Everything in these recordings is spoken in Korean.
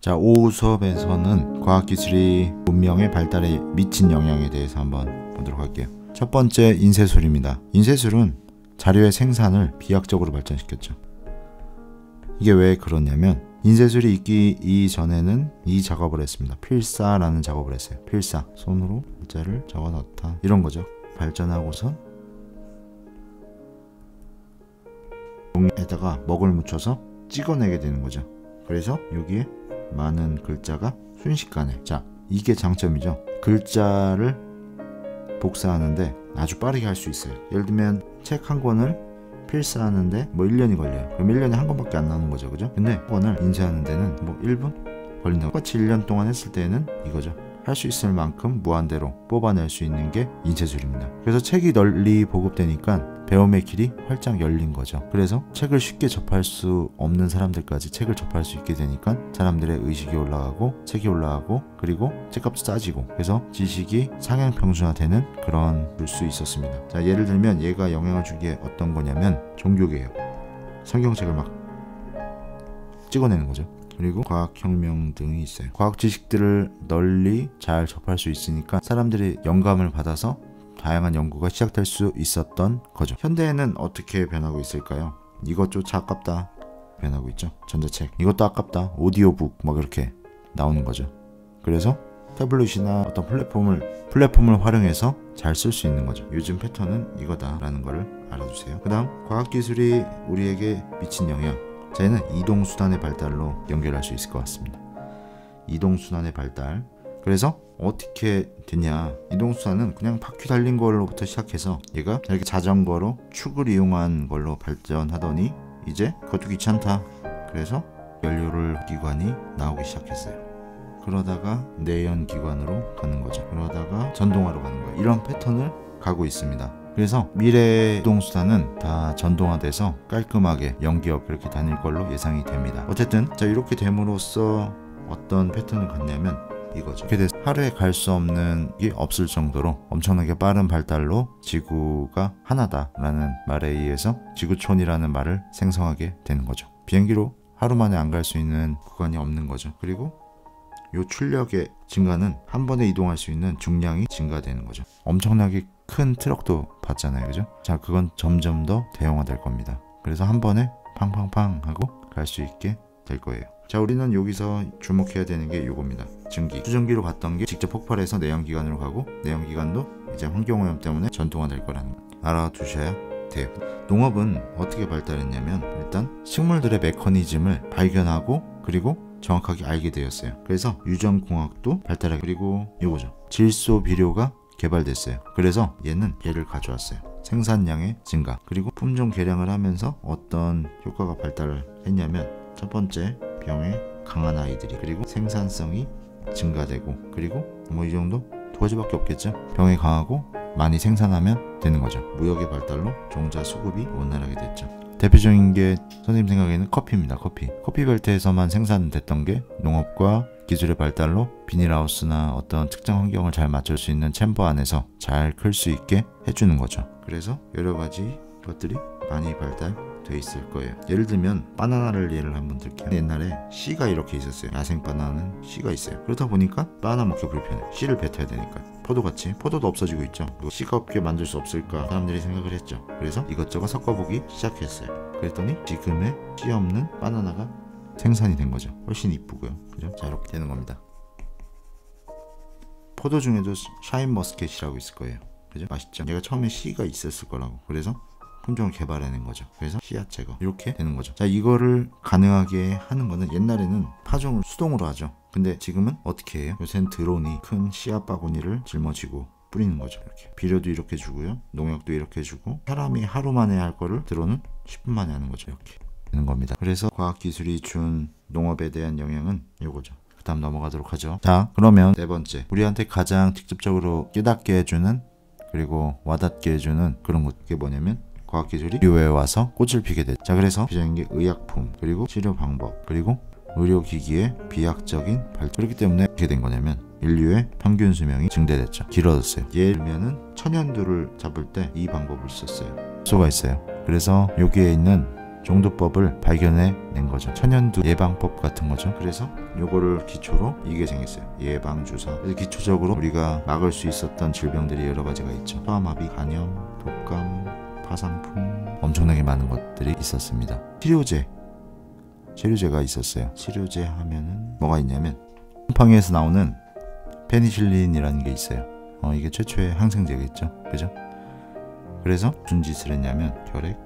자, 5 수업에서는 과학기술이 문명의 발달에 미친 영향에 대해서 한번 보도록 할게요. 첫 번째, 인쇄술입니다. 인쇄술은 자료의 생산을 비약적으로 발전시켰죠. 이게 왜 그러냐면 인쇄술이 있기 이전에는 이 작업을 했습니다. 필사라는 작업을 했어요. 필사, 손으로 글자를 적어 넣다, 이런 거죠. 발전하고선 종이에다가 먹을 묻혀서 찍어내게 되는 거죠. 그래서 여기에 많은 글자가 순식간에, 자, 이게 장점이죠. 글자를 복사하는데 아주 빠르게 할 수 있어요. 예를 들면 책 한 권을 필사하는데 뭐 1년이 걸려요. 그럼 1년에 한 권밖에 안 나오는 거죠, 그죠? 근데 한 권을 인쇄하는 데는 뭐 1분 걸린다고. 똑같이 1년 동안 했을 때는 이거죠. 할 수 있을 만큼 무한대로 뽑아낼 수 있는 게 인쇄술입니다. 그래서 책이 널리 보급되니까 배움의 길이 활짝 열린 거죠. 그래서 책을 쉽게 접할 수 없는 사람들까지 책을 접할 수 있게 되니까 사람들의 의식이 올라가고 책이 올라가고, 그리고 책값도 싸지고, 그래서 지식이 상향평준화되는 그런 줄 수 있었습니다. 자, 예를 들면 얘가 영향을 준 게 어떤 거냐면 종교개혁, 성경책을 막 찍어내는 거죠. 그리고 과학혁명 등이 있어요. 과학 지식들을 널리 잘 접할 수 있으니까 사람들이 영감을 받아서 다양한 연구가 시작될 수 있었던 거죠. 현대에는 어떻게 변하고 있을까요? 이것조차 아깝다 변하고 있죠. 전자책, 이것도 아깝다, 오디오북 막 이렇게 나오는 거죠. 그래서 태블릿이나 어떤 플랫폼을 활용해서 잘 쓸 수 있는 거죠. 요즘 패턴은 이거다 라는 거를 알아주세요. 그 다음, 과학기술이 우리에게 미친 영향, 저희는 이동수단의 발달로 연결할 수 있을 것 같습니다. 이동수단의 발달. 그래서 어떻게 됐냐, 이동수단은 그냥 바퀴 달린 걸로부터 시작해서 얘가 이렇게 자전거로 축을 이용한 걸로 발전하더니 이제 그것도 귀찮다, 그래서 연료를 기관이 나오기 시작했어요. 그러다가 내연기관으로 가는 거죠. 그러다가 전동화로 가는 거예요. 이런 패턴을 가고 있습니다. 그래서 미래의 이동수단은 다 전동화돼서 깔끔하게 연기업 그렇게 다닐 걸로 예상이 됩니다. 어쨌든 자, 이렇게 됨으로써 어떤 패턴을 갖냐면 이거죠. 이렇게 돼서 하루에 갈 수 없는 게 없을 정도로 엄청나게 빠른 발달로 지구가 하나다라는 말에 의해서 지구촌이라는 말을 생성하게 되는 거죠. 비행기로 하루 만에 안 갈 수 있는 구간이 없는 거죠. 그리고 요 출력의 증가는 한 번에 이동할 수 있는 중량이 증가되는 거죠. 엄청나게 큰 트럭도 봤잖아요, 그죠? 자, 그건 점점 더 대형화될 겁니다. 그래서 한 번에 팡팡팡 하고 갈 수 있게 될 거예요. 자, 우리는 여기서 주목해야 되는 게 요겁니다. 증기, 수증기로 갔던 게 직접 폭발해서 내연기관으로 가고, 내연기관도 이제 환경오염 때문에 전동화 될 거라는 거 알아두셔야 돼요. 농업은 어떻게 발달했냐면 일단 식물들의 메커니즘을 발견하고 그리고 정확하게 알게 되었어요. 그래서 유전공학도 발달하게, 그리고 이거죠, 질소 비료가 개발됐어요. 그래서 얘를 가져왔어요. 생산량의 증가, 그리고 품종 개량을 하면서 어떤 효과가 발달을 했냐면, 첫 번째, 병에 강한 아이들이, 그리고 생산성이 증가되고, 그리고 뭐 이 정도 두 가지밖에 없겠죠. 병에 강하고 많이 생산하면 되는 거죠. 무역의 발달로 종자 수급이 원활하게 됐죠. 대표적인 게 선생님 생각에는 커피입니다. 커피 벨트에서만 생산됐던 게 농업과 기술의 발달로 비닐하우스나 어떤 특정 환경을 잘 맞출 수 있는 챔버 안에서 잘 클 수 있게 해주는 거죠. 그래서 여러 가지 것들이 많이 발달돼 있을 거예요. 예를 들면 바나나를 예를 한번 들게요. 옛날에 씨가 이렇게 있었어요. 야생 바나나는 씨가 있어요. 그러다 보니까 바나나 먹기 불편해. 씨를 뱉어야 되니까. 포도같이, 포도도 없어지고 있죠. 씨가 없게 만들 수 없을까 사람들이 생각을 했죠. 그래서 이것저것 섞어보기 시작했어요. 그랬더니 지금의 씨 없는 바나나가 생산이 된 거죠. 훨씬 이쁘고요, 그죠? 자, 이렇게 되는 겁니다. 포도 중에도 샤인머스켓이라고 있을 거예요, 그죠? 맛있죠? 얘가 처음에 씨가 있었을 거라고. 그래서 품종을 개발해낸 거죠. 그래서 씨앗 제거, 이렇게 되는 거죠. 자, 이거를 가능하게 하는 거는, 옛날에는 파종을 수동으로 하죠. 근데 지금은 어떻게 해요? 요새는 드론이 큰 씨앗 바구니를 짊어지고 뿌리는 거죠. 이렇게 비료도 이렇게 주고요, 농약도 이렇게 주고, 사람이 하루 만에 할 거를 드론은 10분 만에 하는 거죠. 이렇게 되는 겁니다. 그래서 과학기술이 준 농업에 대한 영향은 이거죠. 그 다음 넘어가도록 하죠. 자, 그러면 네 번째, 우리한테 가장 직접적으로 깨닫게 해주는, 그리고 와닿게 해주는 그런 게 뭐냐면, 과학기술이 의료에 와서 꽃을 피게 됐죠. 자, 그래서 비전인 게 의약품, 그리고 치료 방법, 그리고 의료기기의 비약적인 발달. 그렇기 때문에 어떻게 된 거냐면 인류의 평균 수명이 증대됐죠. 길어졌어요. 예를 들면은 천연두를 잡을 때 이 방법을 썼어요. 수가 있어요. 그래서 여기에 있는 정도법을 발견해낸 거죠. 천연두 예방법 같은 거죠. 그래서 요거를 기초로 이게 생겼어요. 예방주사. 그래서 기초적으로 우리가 막을 수 있었던 질병들이 여러 가지가 있죠. 소아마비, 간염, 독감, 파상풍, 엄청나게 많은 것들이 있었습니다. 치료제가 있었어요. 치료제 하면은 뭐가 있냐면 곰팡이에서 나오는 페니실린이라는 게 있어요. 이게 최초의 항생제겠죠. 그죠? 그래서 무슨 짓을 했냐면 결핵,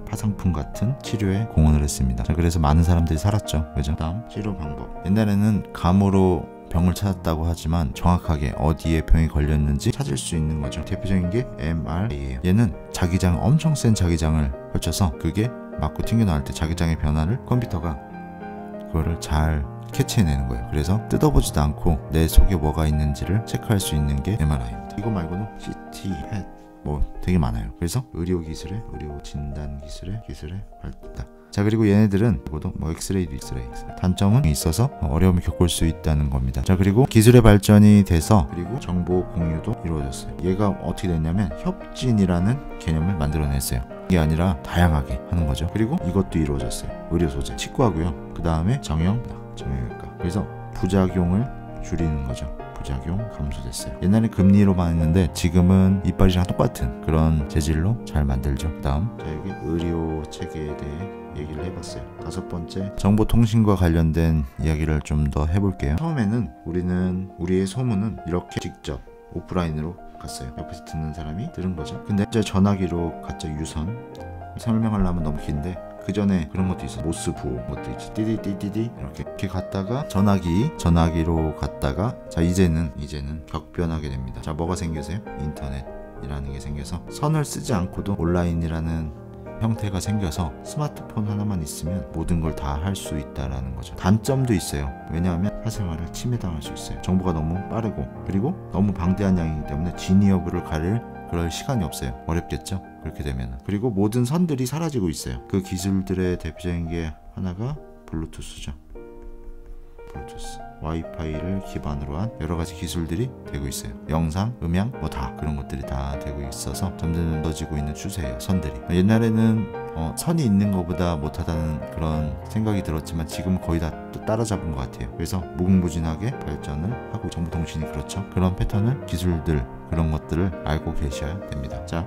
파상풍 같은 치료에 공헌을 했습니다. 자, 그래서 많은 사람들이 살았죠. 그죠? 다음 치료 방법. 옛날에는 감으로 병을 찾았다고 하지만 정확하게 어디에 병이 걸렸는지 찾을 수 있는 거죠. 대표적인 게 MRI예요. 얘는 자기장, 엄청 센 자기장을 펼쳐서 그게 맞고 튕겨나올 때 자기장의 변화를 컴퓨터가 그거를 잘 캐치해내는 거예요. 그래서 뜯어보지도 않고 내 속에 뭐가 있는지를 체크할 수 있는 게 MRI입니다. 이거 말고는 CT, 햅 뭐 되게 많아요. 그래서 의료 진단 기술의 발달. 자, 그리고 얘네들은 이것도 뭐 엑스레이도 엑스레이. 단점은 있어서 어려움을 겪을 수 있다는 겁니다. 자, 그리고 기술의 발전이 돼서 그리고 정보 공유도 이루어졌어요. 얘가 어떻게 됐냐면 협진이라는 개념을 만들어냈어요. 이게 아니라 다양하게 하는 거죠. 그리고 이것도 이루어졌어요. 의료 소재, 치과고요. 그 다음에 정형외과. 그래서 부작용을 줄이는 거죠. 부작용 감소됐어요. 옛날에 금리로만 했는데 지금은 이빨이랑 똑같은 그런 재질로 잘 만들죠. 그 다음 자, 여기 의료 체계에 대해 얘기를 해봤어요. 5번째 정보통신과 관련된 이야기를 좀 더 해볼게요. 처음에는 우리의 소문은 이렇게 직접 오프라인으로 갔어요. 옆에서 듣는 사람이 들은 거죠. 근데 이제 전화기로 갔죠. 유선 설명하려면 너무 긴데 그 전에 그런 것도 있어. 모스 부호 것도 있지. 띠디띠디디 이렇게 갔다가 전화기로 갔다가 자 이제는 격변하게 됩니다. 자, 뭐가 생겨서요? 인터넷이라는 게 생겨서 선을 쓰지 않고도 온라인이라는 형태가 생겨서 스마트폰 하나만 있으면 모든 걸 다 할 수 있다라는 거죠. 단점도 있어요. 왜냐하면 사생활을 침해당할 수 있어요. 정보가 너무 빠르고 그리고 너무 방대한 양이기 때문에 진위 여부를 가릴 그럴 시간이 없어요. 어렵겠죠? 그렇게 되면. 그리고 모든 선들이 사라지고 있어요. 그 기술들의 대표적인 게 하나가 블루투스죠. 블루투스. 와이파이를 기반으로 한 여러 가지 기술들이 되고 있어요. 영상, 음향, 뭐 다 그런 것들이 다 되고 있어서 점점 늦어지고 있는 추세예요. 선들이. 옛날에는 선이 있는 것보다 못하다는 그런 생각이 들었지만 지금 거의 다 따라잡은 것 같아요. 그래서 무궁무진하게 발전을 하고 정보통신이 그렇죠. 그런 패턴을 기술들 그런 것들을 알고 계셔야 됩니다. 자,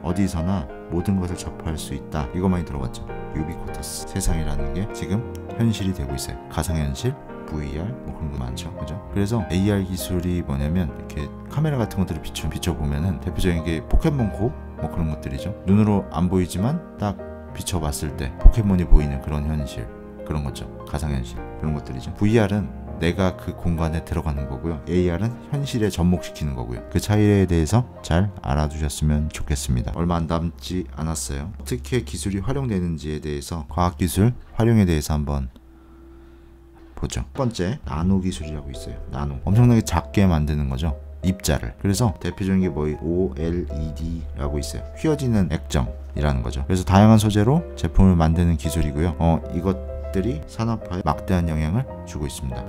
어디서나 모든 것을 접할 수 있다. 이거 많이 들어봤죠. 유비쿼터스 세상이라는 게 지금 현실이 되고 있어요. 가상현실, VR 뭐 그런 거 많죠. 그죠? 그래서 AR 기술이 뭐냐면 이렇게 카메라 같은 것들을 비춰보면은 대표적인 게 포켓몬고 뭐 그런 것들이죠. 눈으로 안 보이지만 딱 비춰봤을 때 포켓몬이 보이는 그런 현실 그런 거죠. 가상현실 그런 것들이죠. VR은 내가 그 공간에 들어가는 거고요. AR은 현실에 접목시키는 거고요. 그 차이에 대해서 잘 알아두셨으면 좋겠습니다. 얼마 안 남지 않았어요. 어떻게 기술이 활용되는지에 대해서 과학기술 활용에 대해서 한번 보죠. 첫 번째 나노 기술이라고 있어요. 나노 엄청나게 작게 만드는 거죠. 입자를. 그래서 대표적인 게 뭐예요? OLED라고 있어요. 휘어지는 액정이라는 거죠. 그래서 다양한 소재로 제품을 만드는 기술이고요. 이것들이 산업화에 막대한 영향을 주고 있습니다.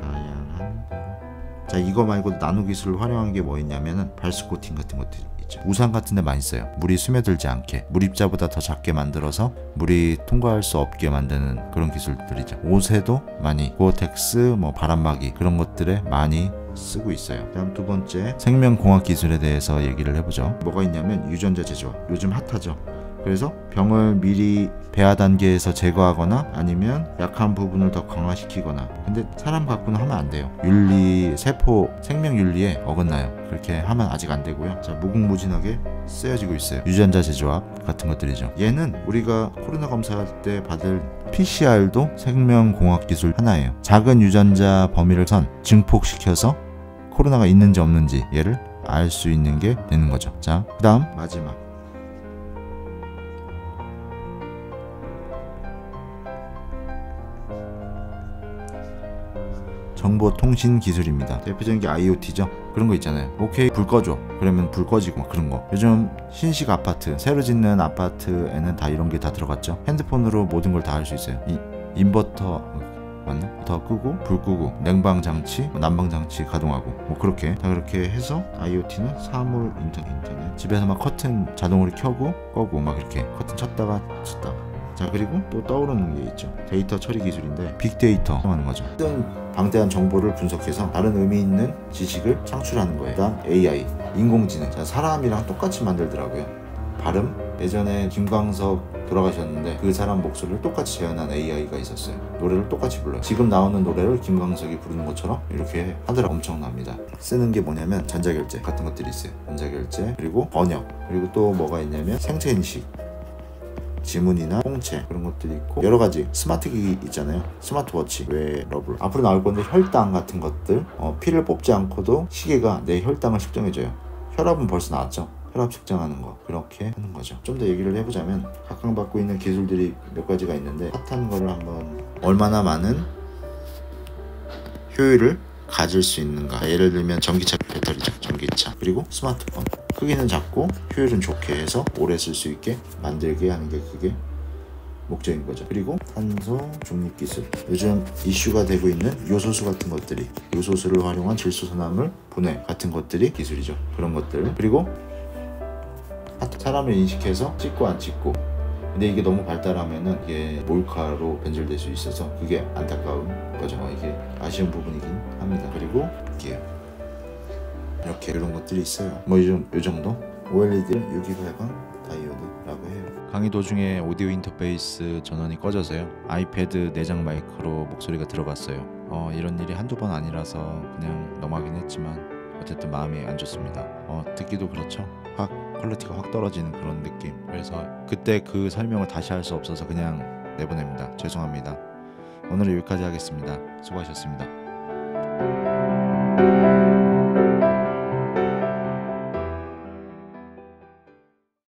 자, 이거 말고 나노 기술을 활용한 게 뭐 있냐면은 발수 코팅 같은 것들이 있죠. 우산 같은 데 많이 써요. 물이 스며들지 않게 물입자보다 더 작게 만들어서 물이 통과할 수 없게 만드는 그런 기술들이죠. 옷에도 많이 고어텍스 뭐 바람막이 그런 것들에 많이 쓰고 있어요. 다음 두 번째 생명공학 기술에 대해서 얘기를 해보죠. 뭐가 있냐면 유전자 제조화. 요즘 핫하죠. 그래서 병을 미리 배아 단계에서 제거하거나 아니면 약한 부분을 더 강화시키거나. 근데 사람 갖고는 하면 안 돼요. 세포 생명 윤리에 어긋나요. 그렇게 하면 아직 안 되고요. 자, 무궁무진하게 쓰여지고 있어요. 유전자 제조합 같은 것들이죠. 얘는 우리가 코로나 검사할 때 받을 PCR도 생명공학 기술 하나예요. 작은 유전자 범위를 증폭시켜서 코로나가 있는지 없는지 얘를 알 수 있는 게 되는 거죠. 자, 그 다음 마지막 정보통신 기술입니다. 대표적인 게 IoT죠. 그런 거 있잖아요. 오케이 불 꺼줘. 그러면 불 꺼지고 막 그런 거. 요즘 신식 아파트, 새로 짓는 아파트에는 다 이런 게 다 들어갔죠. 핸드폰으로 모든 걸 다 할 수 있어요. 인버터 맞나? 더 끄고 불 끄고 냉방 장치, 난방 장치 가동하고 뭐 그렇게 다 그렇게 해서 IoT는 사물 인터넷 집에서 막 커튼 자동으로 켜고 꺼고 막 이렇게 커튼 쳤다가 자, 그리고 또 떠오르는 게 있죠. 데이터 처리 기술인데 빅데이터 하는 거죠. 모든 방대한 정보를 분석해서 다른 의미 있는 지식을 창출하는 거예요. 그다음 AI, 인공지능. 자, 사람이랑 똑같이 만들더라고요. 발음, 예전에 김광석 돌아가셨는데 그 사람 목소리를 똑같이 재현한 AI가 있었어요. 노래를 똑같이 불러요. 지금 나오는 노래를 김광석이 부르는 것처럼 이렇게 하더라고요. 엄청납니다. 쓰는 게 뭐냐면 전자결제 같은 것들이 있어요. 전자결제, 그리고 번역, 그리고 또 뭐가 있냐면 생체인식, 지문이나 홍채, 그런 것들이 있고 여러 가지 스마트 기기 있잖아요. 스마트워치, 웨어러블. 앞으로 나올 건데 혈당 같은 것들, 피를 뽑지 않고도 시계가 내 혈당을 측정해줘요. 혈압은 벌써 나왔죠. 혈압 측정하는 거, 그렇게 하는 거죠. 좀 더 얘기를 해보자면 각광받고 있는 기술들이 몇 가지가 있는데 핫한 거를 한번, 얼마나 많은 효율을 가질 수 있는가. 예를 들면 전기차 배터리죠. 전기차, 그리고 스마트폰. 크기는 작고 효율은 좋게 해서 오래 쓸 수 있게 만들게 하는 게 그게 목적인 거죠. 그리고 탄소 중립 기술, 요즘 이슈가 되고 있는 요소수 같은 것들이, 요소수를 활용한 질소선암물 분해 같은 것들이 기술이죠. 그런 것들. 그리고 사람을 인식해서 찍고 안 찍고, 근데 이게 너무 발달하면은 이게 몰카로 변질될 수 있어서 그게 안타까운 거죠. 이게 아쉬운 부분이긴 합니다. 그리고 이렇게 이런 것들이 있어요. 뭐 요 정도. OLED 유기발광 다이오드라고 해요. 강의 도중에 오디오 인터페이스 전원이 꺼져서요. 아이패드 내장 마이크로 목소리가 들어갔어요. 이런 일이 한두 번 아니라서 그냥 넘어가긴 했지만 어쨌든 마음이 안 좋습니다. 듣기도 그렇죠. 퀄리티가 확 떨어지는 그런 느낌. 그래서 그때 그 설명을 다시 할 수 없어서 그냥 내보냅니다. 죄송합니다. 오늘은 여기까지 하겠습니다. 수고하셨습니다.